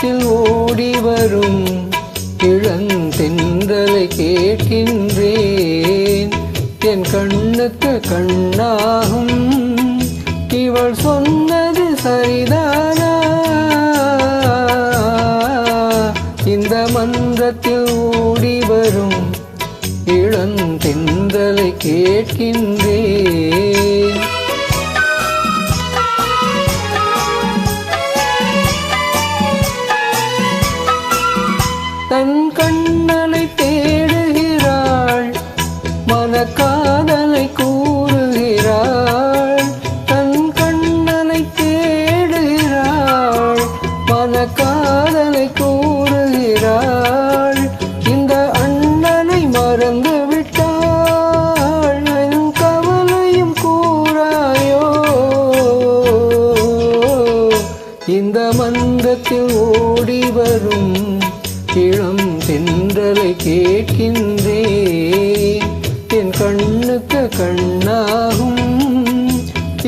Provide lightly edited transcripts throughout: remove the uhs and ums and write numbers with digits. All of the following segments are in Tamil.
மன்றத்தில் ஓடி வரும் இளந்தென்றலை கேட்கின்றேன். என் கண்ணுக்கு கண்ணாகும் இவள் சொன்னது சரிதானா? இந்த மன்றத்தில் ஓடி வரும் இளந்தென்றலை கேட்கின்றேன். தன் கண்ணனை தேடுகிறாள், மனக்காதலை கூறுகிறாள். தன் கண்ணனை தேடுகிறாள், மனக்காதலை கூறுகிறாள். இந்த அண்ணனை மறந்து விட்டாள், என் கவலையும் கூறாயோ? இந்த மன்றத்தில் ஓடி வரும் இளம் தென்றலை கேட்கின்றேன். என் கண்ணுக்கு கண்ணாகும்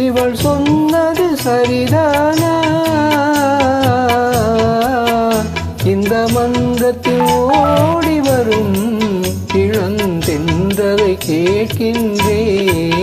இவள் சொன்னது சரிதானா? இந்த மன்றத்தில் ஓடி வரும் இளம் தென்றலை கேட்கின்றேன்.